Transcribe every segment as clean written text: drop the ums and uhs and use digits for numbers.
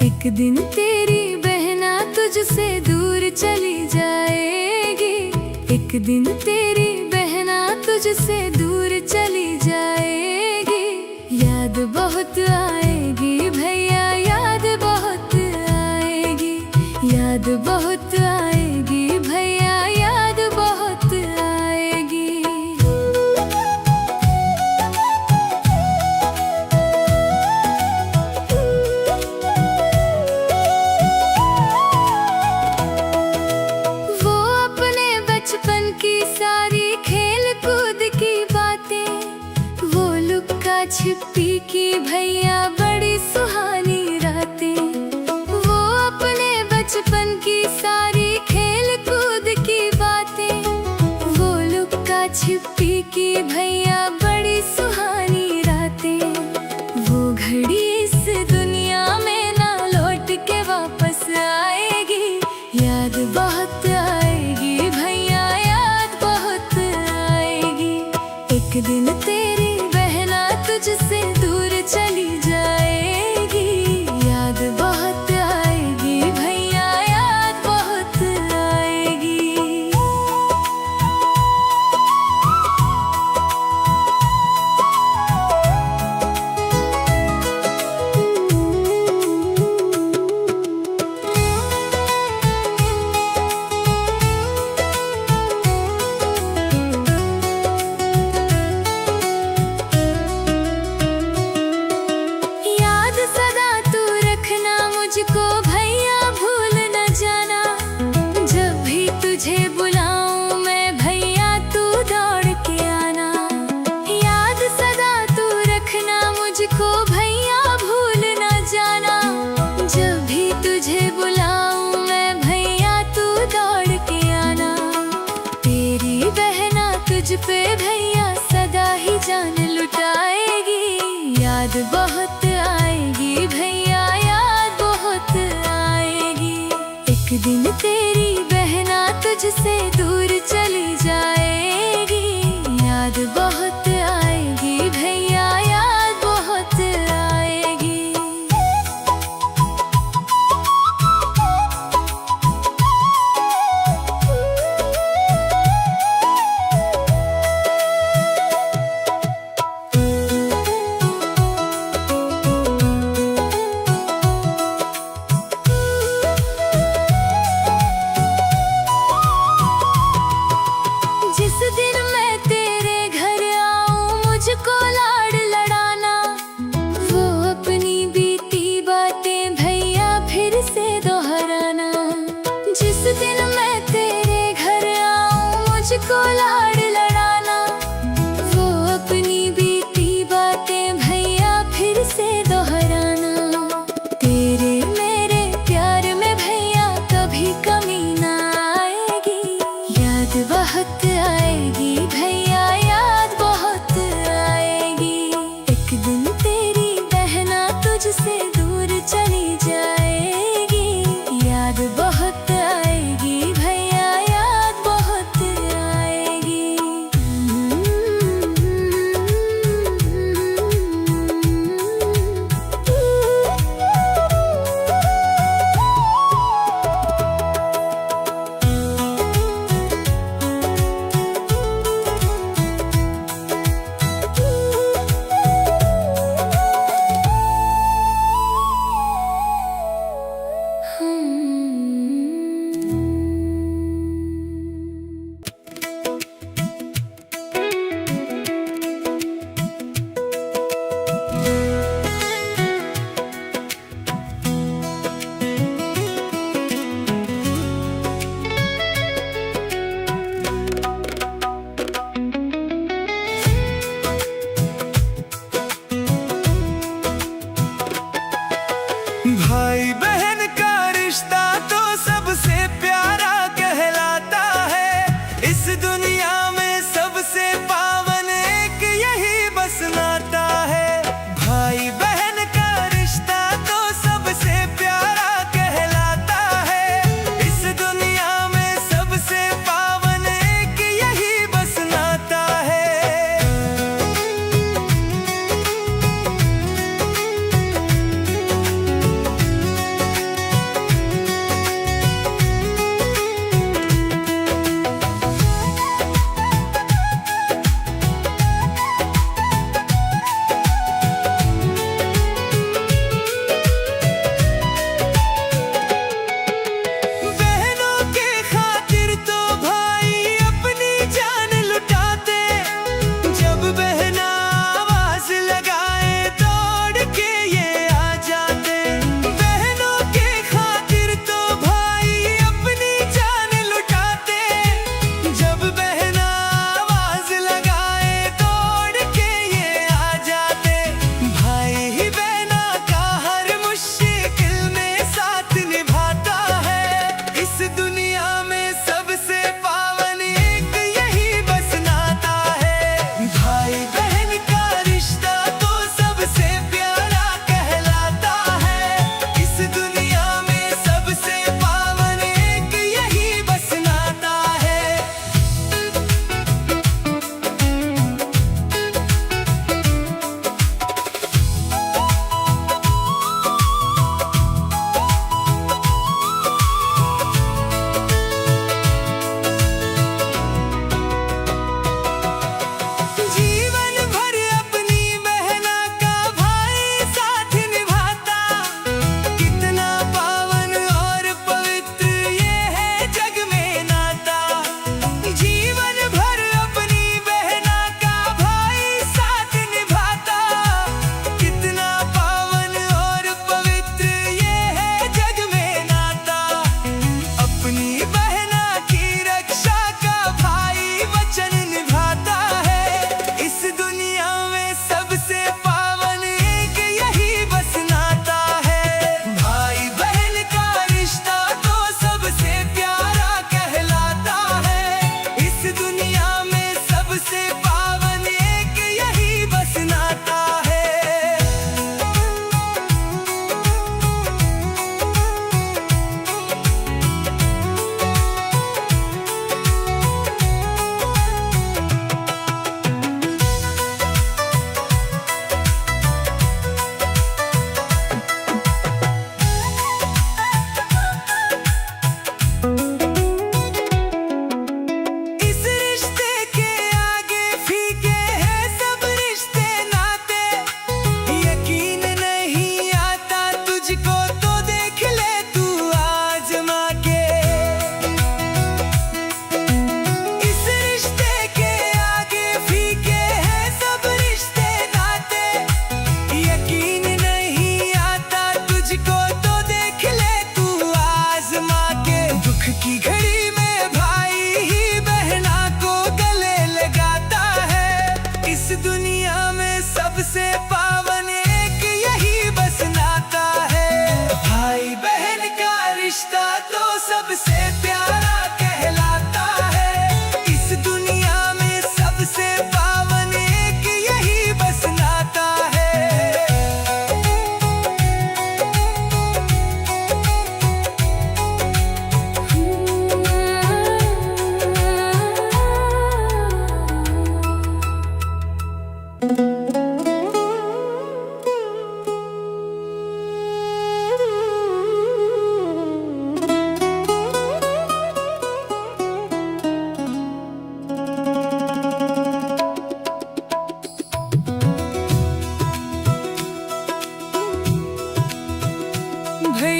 एक दिन तेरी बहना तुझसे दूर चली जाएगी। एक दिन तेरी बहना तुझसे दूर चली जाएगी। याद बहुत आएगी भैया, याद बहुत आएगी। याद बहुत आएगी भैया, याद बहुत आएगी। वो अपने बचपन की सारी खेल कूद की बातें, वो लुक्का छिपी की भैया बड़ी सुहानी रातें। वो अपने बचपन की सारी खेल कूद की बातें, वो लुक्का छिपी की भैया बड़ी सुहानी रातें। वो घड़ी इस दुनिया में ना लौट के वापस आएगी। याद बहुत आएगी भैया, याद बहुत आएगी। एक दिन तेरी बहना तुझसे दूर चली जाएगी। याद बहुत आएगी भैया, याद बहुत आएगी। याद सदा तू रखना मुझको भैया, भूल न जाना। जब भी तुझे बुलाऊं मैं भैया, तू दौड़ के आना। याद सदा तू रखना मुझको भैया, भूल न जाना। जब भी तुझे बुलाऊं मैं भैया, तू दौड़ के आना। तेरी बहना तुझ पे भैया सदा ही जान लुटाएगी। याद बहुत आएगी भैया, याद बहुत आएगी। एक दिन तेरी बहना तुझसे दूर चली जाएगी। याद बहुत आएगी भैया, याद बहुत आएगी। जिस दिन मैं तेरे घर आऊं मुझको लाड लड़ाना। वो अपनी बीती बातें भैया फिर से दोहराना। जिस दिन मैं तेरे घर आऊं मुझको लाड लड़ाना। वो अपनी बीती बातें भैया फिर से दोहराना। तेरे मेरे प्यार में भैया कभी कमी ना आएगी। याद बहुत आएगी भैया, याद बहुत आएगी। एक दिन तेरी बहना तुझसे दूर चली जाएगी। याद बहुत आएगी भैया, याद बहुत आएगी। भाई बहन का रिश्ता तो सबसे प्यारा कहलाता है। इस दुनिया में सबसे पावन एक यही बस नाता है। भाई बहन का रिश्ता तो सबसे प्यारा कहलाता है। इस दुनिया में सबसे पावन एक यही बस नाता है।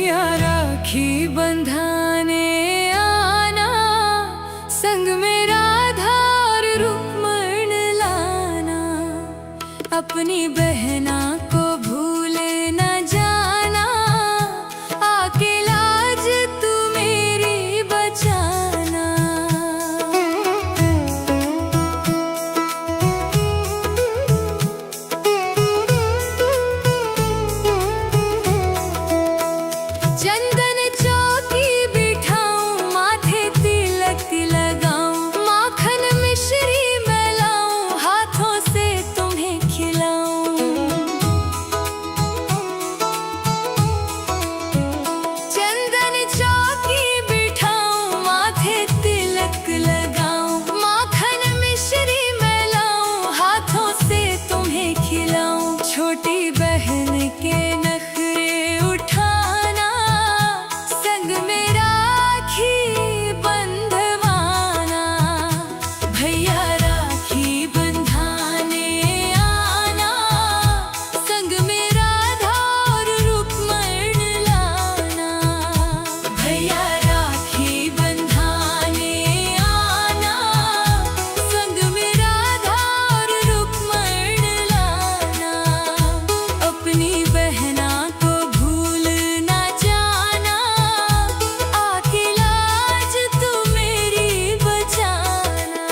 भैया राखी बंधाने आना, संग में राधा और रुक्मण लाना। अपनी बहना को भूल न जाना, आके लाज तू मेरी बचाना। चंदन चौकी बिठाऊं, माथे तिलक लगाऊं, माखन मिश्री मिलाऊं, हाथों से तुम्हें खिलाऊं। चंदन चौकी बिठाऊं, माथे तिलक लगाऊं, माखन मिश्री मिलाऊं, हाथों से तुम्हें खिलाऊं। छोटी बहन के नखरे उठाना, संग में राखी बंधवाना। भैया राखी बंधाने आना, संग में राधा और रुक्मण लाना। भैया राखी बंधाने आना, संग में राधा और रुक्मण लाना। अपनी बहना को भूल न जाना, आके लाज तू मेरी बचाना।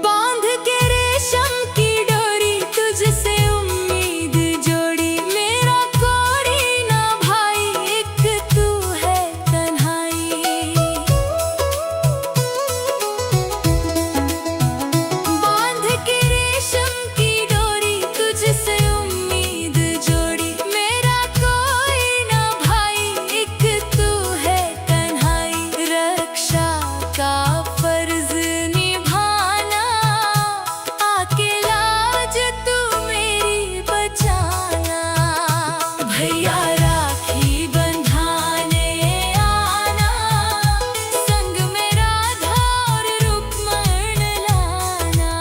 बांध के रेशम की डोरी, तुझसे उम्मीद जोड़ी। मेरा कोई ना भाई, एक तू है कन्हाई। बांध के रेशम की डोरी, तुझसे उम्मीद जोड़ी। मेरा कोई ना भाई, एक तू है कन्हाई। रक्षा का फर्ज निभाना, आके लाज तू मेरी बचाना। भैया राखी बंधाने आना, संग में राधा और रुक्मण लाना।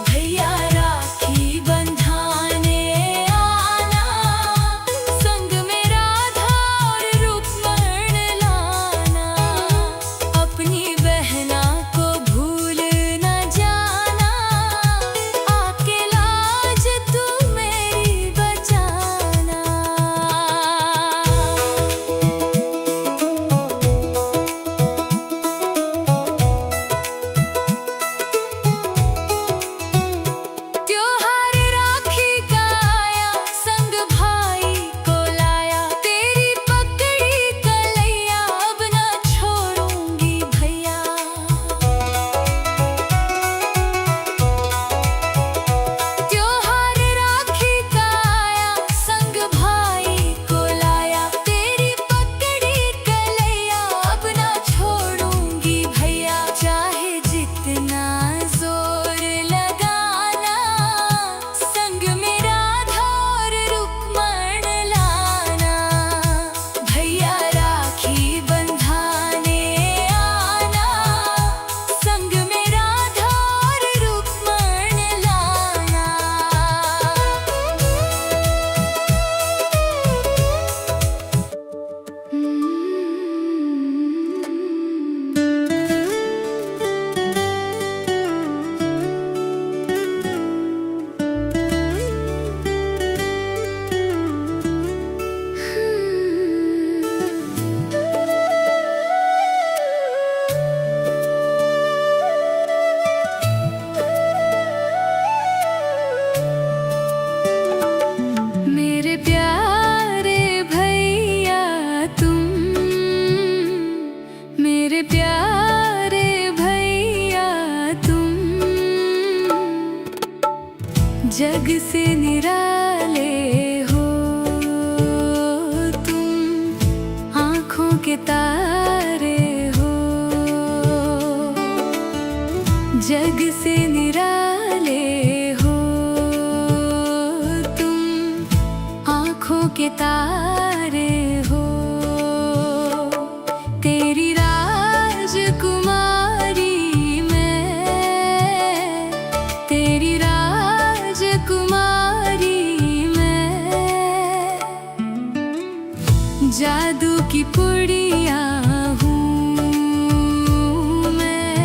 भैया राखी बंधाने आना, संग में राधा और रुक्मण लाना। अपनी बहना को भूल न जाना, आके लाज तू मेरी बचाना। त्योहार राखी का आया, संग भाई को लाया। तेरी पकड़ी कलैया, अब ना छोड़ूंगी भैया। त्योहार राखी का आया, संग भाई को लाया। तेरी पकड़ी कलैया, अब ना छोड़ूंगी भैया। चाहे जितना जोर लगाना, संग में राधा और रुक्मण लाना। भैया राखी बंधाने आना, संग में राधा और रुक्मण लाना। मेरे प्यारे भैया तुम, मेरे प्यारे भैया तुम। जग से निराले हो तुम, आँखों के तारे हो। जग से निराले हो के तारे हो। तेरी राजकुमारी मैं, तेरी राजकुमारी मैं, जादू की पुड़िया हूँ मैं,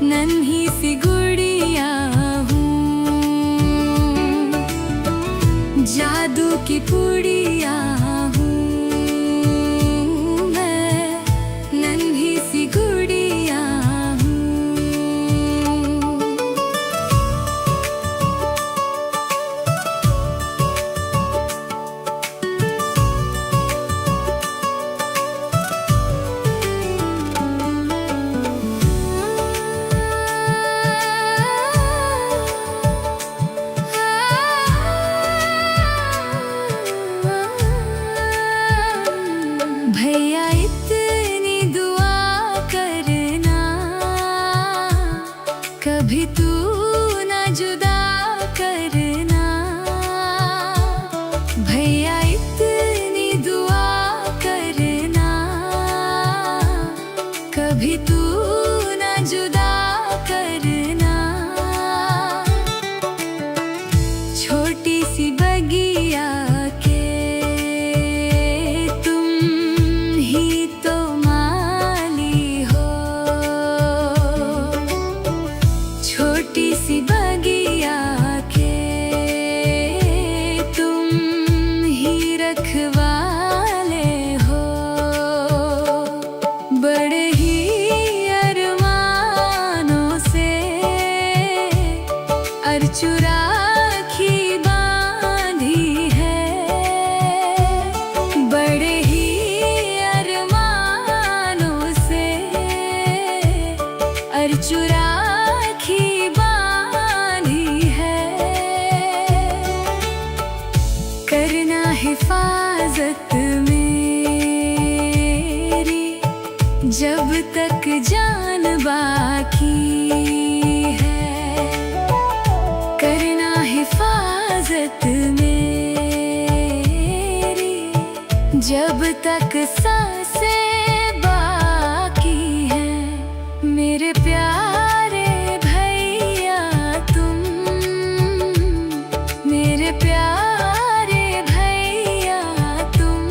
नन्ही सी गुड़िया हूँ, जादू की पुड़िया हूँ मैं, नन्ही सी गुड़िया हूँ। भैया इतनी दुआ करना, कभी तू ना जुदा करना। भैया इतनी दुआ करना, कभी तू ना जुदा करना। छोटी सी बगिया के तुम ही तो माली हो, छोटी सी बगिया के तुम ही रखवाले हो। बड़े ही अरमानों से अर्चु राखी बांधी है, बड़े ही अरमानों से अर्चु राखी बांधी है। करना हिफाजत मेरी जब तक जान बाकी है, करना हिफाजत मेरी जब तक सांसें बाकी है। मेरे प्यारे भैया तुम, मेरे प्यारे भैया तुम,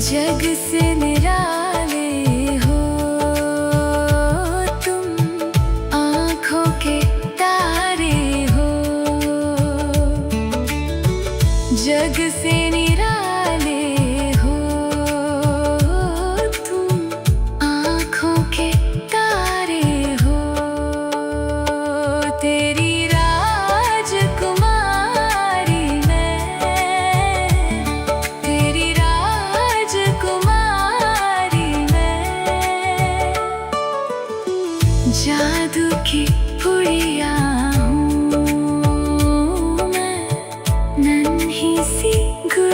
जग से निराले हो तुम, आँखों के तारे हो। जग से निराले हो तुम, आँखों के तारे हो। तेरी राजकुमारी मैं, तेरी राजकुमारी मैं, जादू की पुड़िया हूँ मैं, नन्ही सी गुड़िया।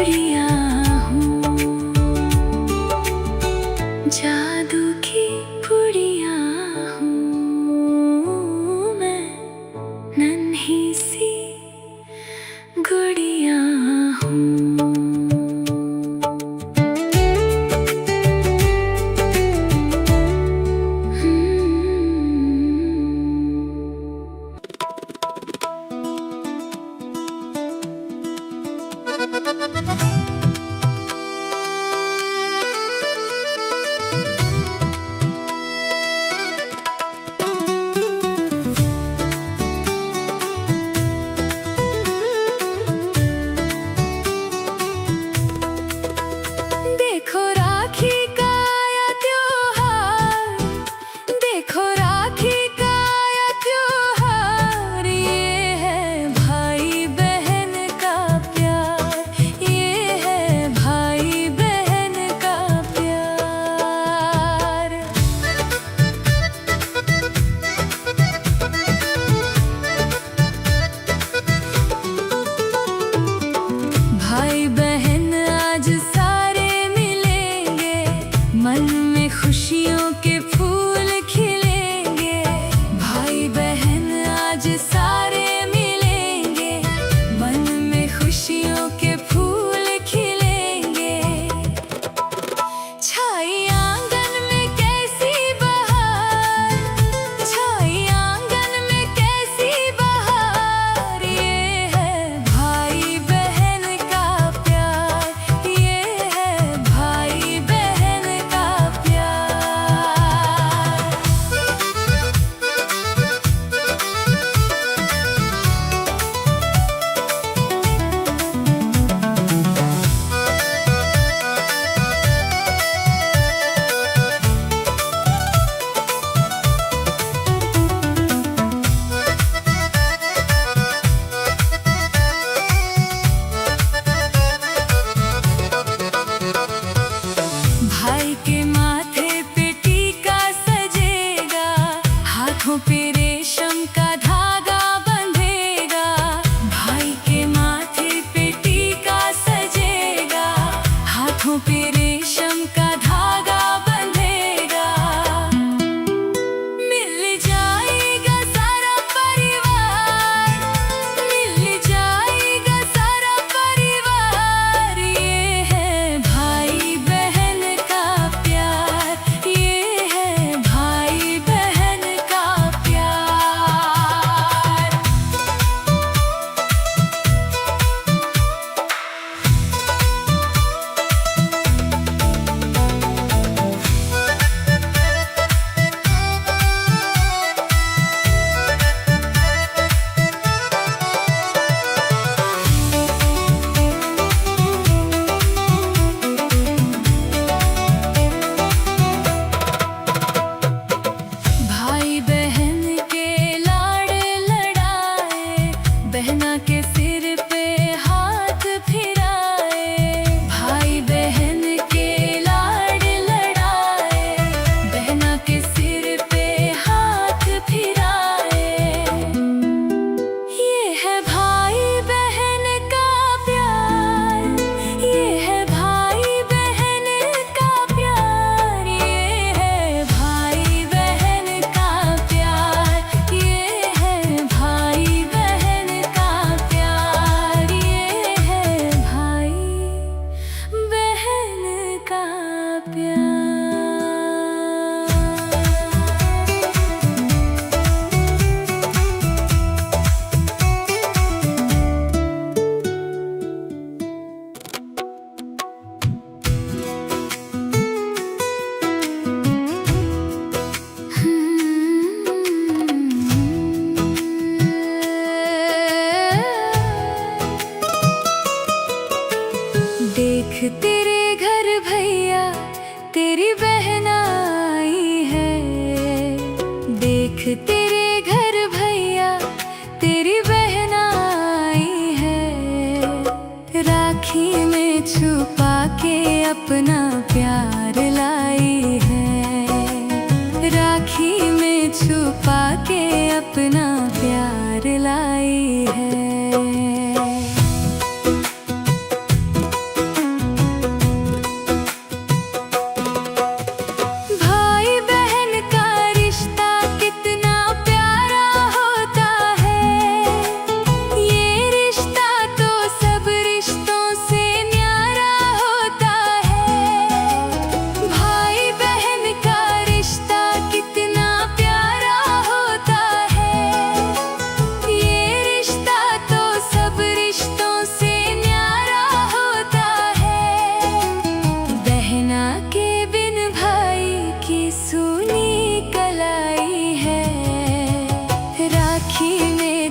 लाई है।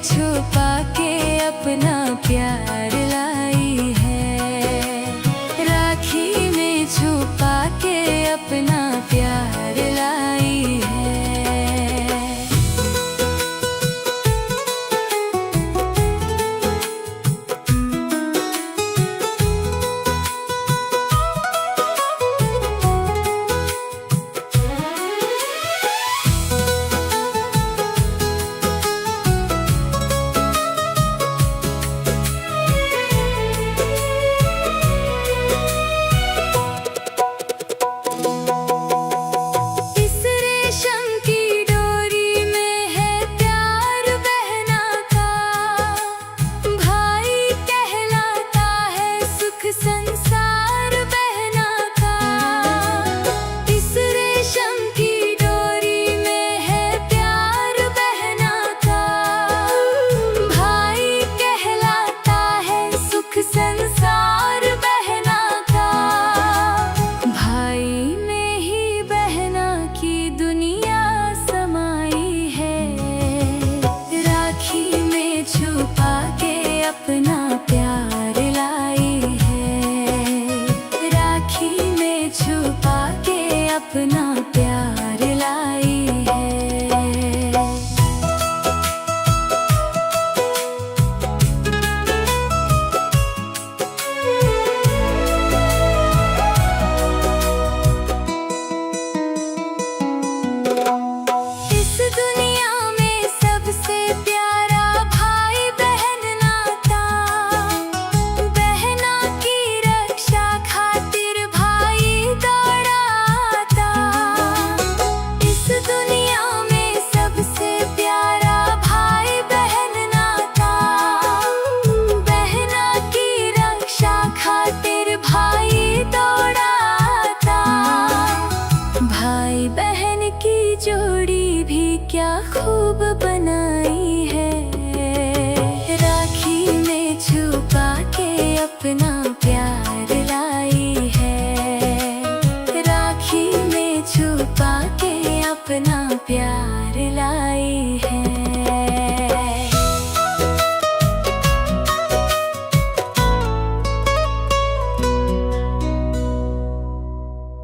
छुपा के अपना प्यार लाई है, राखी में छुपा के अपना प्यार लाई है। संसार बहना का इस रेशम की डोरी में है प्यार बहना का। भाई कहलाता है सुख संसार बहना का। भाई में ही बहना की दुनिया समाई है, राखी में छुपा के अपना प्यार लाई है, राखी में छुपा के अपना प्यार लाई है। इस दुनिया में सबसे प्यारा भाई बहन नाता, बहना की रक्षा खातिर भाई दौड़ाता। इस दुनिया में सबसे प्यारा भाई बहन नाता, बहना की रक्षा खातिर भाई दौड़ाता। भाई बहन की जोड़ी भी क्या खूब बनाई है, राखी में छुपा के अपना प्यार लाई है, राखी में छुपा के अपना प्यार